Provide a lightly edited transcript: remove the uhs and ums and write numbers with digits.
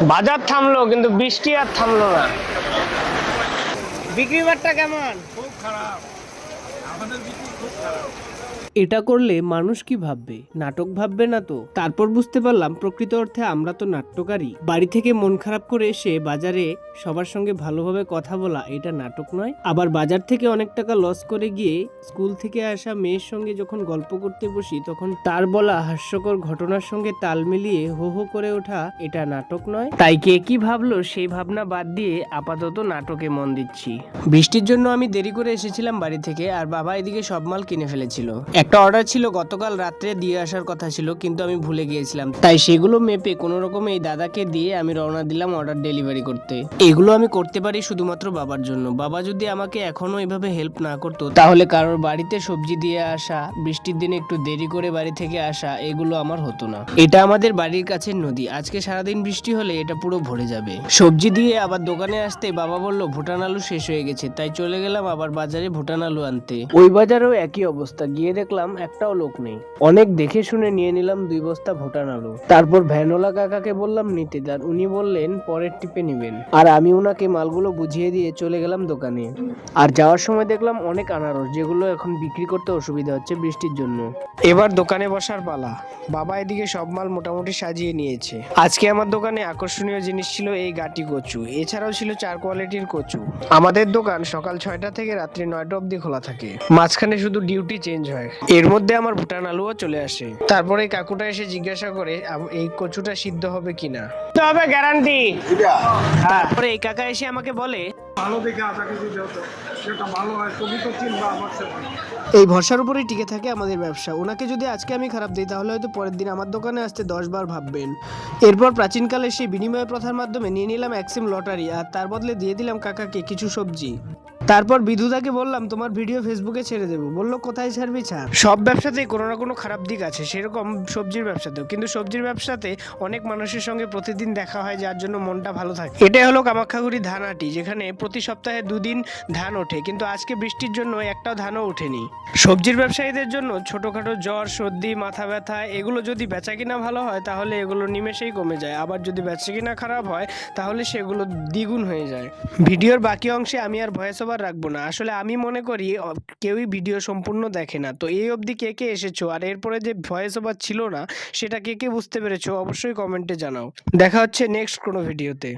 বাজার থামলো কিন্তু বৃষ্টি আর থামলো না। বিক্রি বাট্টা কেমন? খুব খারাপ, আমাদের বিক্রি খুব খারাপ। এটা করলে মানুষ কি ভাববে? নাটক ভাববে না তো? তারপর বুঝতে পারলাম প্রকৃত অর্থে আমরা তো নাট্যকারী। বাড়ি থেকে মন খারাপ করে এসে বাজারে সবার সঙ্গে ভালোভাবে কথা বলা এটা নাটক নয়? আবার বাজার থেকে অনেক টাকা লস করে গিয়ে স্কুল থেকে আসা মেয়ের সঙ্গে যখন গল্প করতে বসি তখন তার বলা হাস্যকর ঘটনার সঙ্গে তাল মিলিয়ে হো হো করে ওঠা এটা নাটক নয়? তাই কে কি ভাবলো সেই ভাবনা বাদ দিয়ে আপাতত নাটকে মন দিচ্ছি। বৃষ্টির জন্য আমি দেরি করে এসেছিলাম বাড়ি থেকে, আর বাবা এদিকে সব মাল কিনে ফেলেছিল। একটা অর্ডার ছিল গতকাল রাত্রে দিয়ে আসার কথা ছিল, কিন্তু আমি ভুলে গিয়েছিলাম, তাই সেগুলো মেপে কোনো রকমে এই দাদাকে দিয়ে আমি রওনা দিলাম অর্ডার ডেলিভারি করতে। এগুলো আমি করতে পারি শুধুমাত্র বাবার জন্য। বাবা যদি আমাকে এখনো এভাবে হেল্প না করতো তাহলে কারোর বাড়িতে সবজি দিয়ে আসা, বৃষ্টির দিনে একটু দেরি করে বাড়ি থেকে আসা, এগুলো আমার হতো না। এটা আমাদের বাড়ির কাছের নদী, আজকে সারাদিন বৃষ্টি হলে এটা পুরো ভরে যাবে। সবজি দিয়ে আবার দোকানে আসতে বাবা বলল ভুটান আলু শেষ হয়ে গেছে, তাই চলে গেলাম আবার বাজারে ভুটান আলু আনতে। ওই বাজারেও একই অবস্থা, গিয়ে দেখলাম একটাও লোক নেই। অনেক দেখে শুনে নিয়ে নিলাম 2 বস্তা ভুটান আলু। তারপর ভ্যানওয়ালা কাকাকে বললাম নিতে, আর উনি বললেন পরের টিপে নিবেন, আর আমি ওনাকে মালগুলো বুঝিয়ে দিয়ে চলে গেলাম দোকানে। আর যাওয়ার সময় দেখলাম অনেক আনারস, যেগুলো এখন বিক্রি করতে অসুবিধা হচ্ছে বৃষ্টির জন্য। এবার দোকানে বসার পালা। বাবা এদিকে সব মাল মোটামুটি সাজিয়ে নিয়েছে। আজকে আমার দোকানে আকর্ষণীয় জিনিস ছিল এই গাটি কচু, এছাড়াও ছিল 4 কোয়ালিটির কচু। আমাদের দোকান সকাল 6টা থেকে রাত্রি 9টা অবধি খোলা থাকে, মাঝখানে শুধু ডিউটি চেঞ্জ হয়। এর মধ্যে আমার ভুটান আলুও চলে আসে। তারপরে কাকুটা এসে জিজ্ঞাসা করে এই কচুটা সিদ্ধ হবে কিনা। তবে গ্যারান্টি। তারপরে এই কাকা এসে আমাকে বলে ভালো দেখে আশা কিছু যেত, সেটা ভালো হয়, তুমি তো চিনবা আমার সাথে। এই ভরসার উপরেই টিকে থাকে আমাদের ব্যবসা। ওনাকে যদি আজকে আমি খারাপ দিই তাহলে হয়তো পরের দিন আমার দোকানে আসতে 10 বার ভাববেন। এরপর প্রাচীনকালে সেই বিনিময় প্রথার মাধ্যমে নিয়ে নিলাম 1 সিম লটারি, আর তার বদলে দিয়ে দিলাম কাকাকে কিছু সবজি। তারপর বিধুদাকে বললাম তোমার ভিডিও ফেসবুকে ছেড়ে দেবো। বললো কোথায় ছাড়বি ছাড়। সব ব্যবসাতেই কোনো না কোনো খারাপ দিক আছে, সেরকম সবজির ব্যবসাতেও। কিন্তু সবজির ব্যবসাতে অনেক মানুষের সঙ্গে প্রতিদিন দেখা হয়, যার জন্য মনটা ভালো থাকে। এটাই হলো কামাখ্যাগুড়ি ধানহাটি, যেখানে প্রতি সপ্তাহে 2 দিন ধান ওঠে, কিন্তু আজকে বৃষ্টির জন্য একটাও ধানও ওঠেনি। সবজির ব্যবসায়ীদের জন্য ছোটখাটো জ্বর, সর্দি, মাথা ব্যথা এগুলো যদি বেচা কিনা ভালো হয় তাহলে এগুলো নিমেষেই কমে যায়, আবার যদি বেচা কিনা খারাপ হয় তাহলে সেগুলো দ্বিগুণ হয়ে যায়। ভিডিওর বাকি অংশে আমি আর ভয়েস ওভার রাখবো না। আসলে আমি মনে করি কেউই ভিডিও সম্পূর্ণ দেখে না। তো এই অবধি কে কে এসেছো আর এরপরে যে ভয়েস ওভার ছিল না সেটা কে কে বুঝতে পেরেছো অবশ্যই কমেন্টে জানাও। দেখা হচ্ছে নেক্সট কোনো ভিডিওতে।